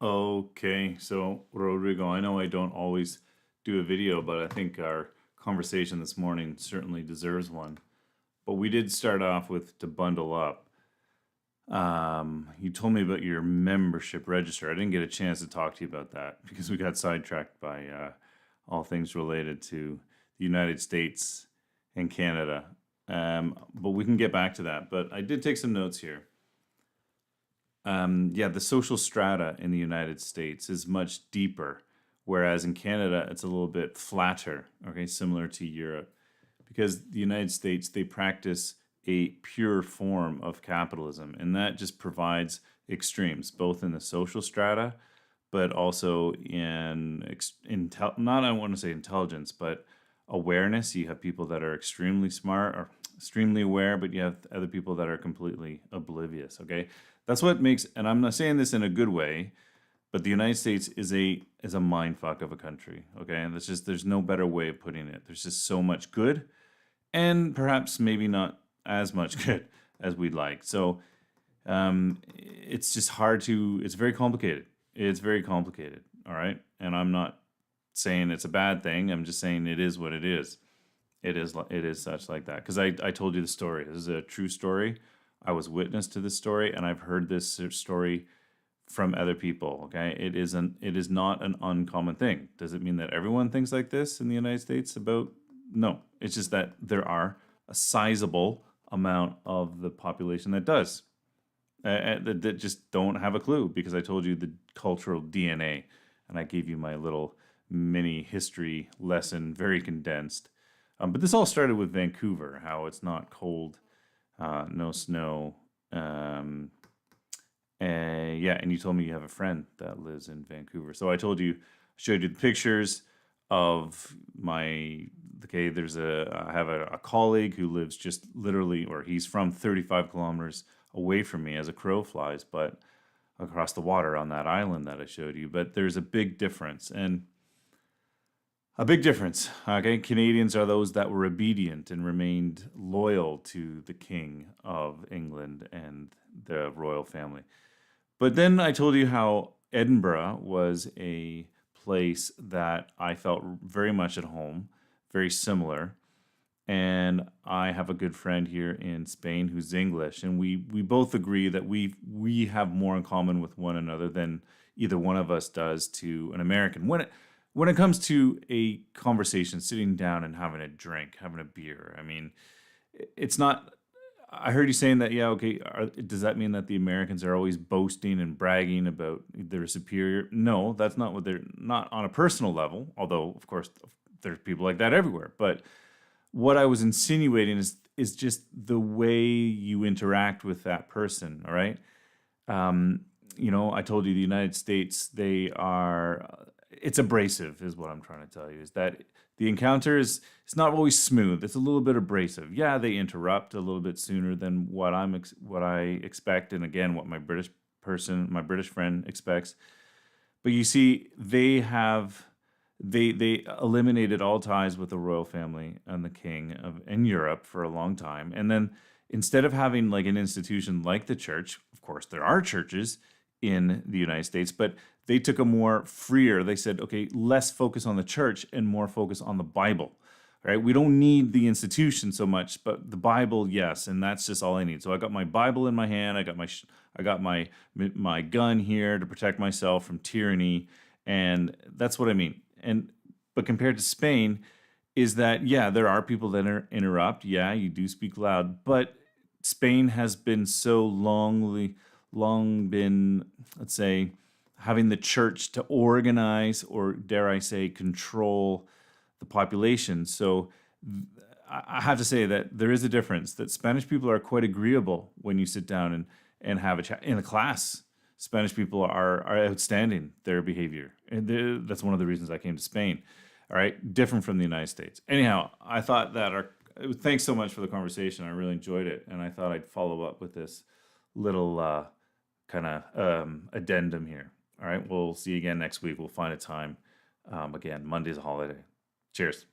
Okay, so Rodrigo, I know I don't always do a video, but I think our conversation this morning certainly deserves one. But we did start off with to bundle up. You told me about your membership register. I didn't get a chance to talk to you about that because we got sidetracked by all things related to the United States and Canada. But we can get back to that. But I did take some notes here. Yeah, the social strata in the United States is much deeper, whereas in Canada it's a little bit flatter, okay, similar to Europe. Because the United States, they practice a pure form of capitalism, and that just provides extremes, both in the social strata, but also not I want to say intelligence, but awareness. You have people that are extremely smart or extremely aware, but you have other people that are completely oblivious. Okay, that's what makes, and I'm not saying this in a good way, but the United States is a mind fuck of a country. Okay, and that's just there's no better way of putting it. There's just so much good, and perhaps maybe not as much good as we'd like. So it's just hard to. It's very complicated. It's very complicated. All right, and I'm not saying it's a bad thing. I'm just saying it is what it is. It is such like that because I told you the story. This is a true story. I was witness to this story, and I've heard this story from other people. Okay, it is not an uncommon thing. Does it mean that everyone thinks like this in the United States about? No, it's just that there are a sizable amount of the population that does that just don't have a clue because I told you the cultural DNA, and I gave you my little mini history lesson, very condensed. But this all started with Vancouver, how it's not cold, no snow. Yeah, and you told me you have a friend that lives in Vancouver. So I told you, showed you the pictures of my. Okay, I have a colleague who lives just literally, or he's from 35 kilometers away from me as a crow flies, but across the water on that island that I showed you. But there's a big difference, and a big difference. Okay, Canadians are those that were obedient and remained loyal to the King of England and the royal family. But then I told you how Edinburgh was a place that I felt very much at home, very similar. And I have a good friend here in Spain who's English, and we both agree that we have more in common with one another than either one of us does to an American. When it comes to a conversation, sitting down and having a drink, having a beer, I mean, it's not. I heard you saying that, yeah, okay. Does that mean that the Americans are always boasting and bragging about their superior? No, that's not what they're not on a personal level. Although, of course, there's people like that everywhere. But what I was insinuating is just the way you interact with that person. All right. I told you the United States, they are, it's abrasive, is what I'm trying to tell you, is that the encounter is it's not always smooth. It's a little bit abrasive. Yeah, they interrupt a little bit sooner than what I expect, and again, what my British friend expects. But you see, they eliminated all ties with the royal family and the king of in Europe for a long time, and then instead of having like an institution like the church, of course, there are churches in the United States, but they took a more freer. They said, okay, less focus on the church and more focus on the Bible. Right? We don't need the institution so much, but the Bible, yes, and that's just all I need. So I got my Bible in my hand. I got my gun here to protect myself from tyranny, and that's what I mean. But compared to Spain, is that yeah, there are people that interrupt. Yeah, you do speak loud, but Spain has been so long been, let's say, having the church to organize or dare I say control the population. So I have to say that there is a difference. That Spanish people are quite agreeable when you sit down and have a chat in a class. Spanish people are outstanding, their behavior, and that's one of the reasons I came to Spain. All right, different from the United States. Anyhow, I thought that our thanks so much for the conversation. I really enjoyed it, and I thought I'd follow up with this little kind of addendum here. All right, we'll see you again next week. We'll find a time. Again, Monday's a holiday. Cheers.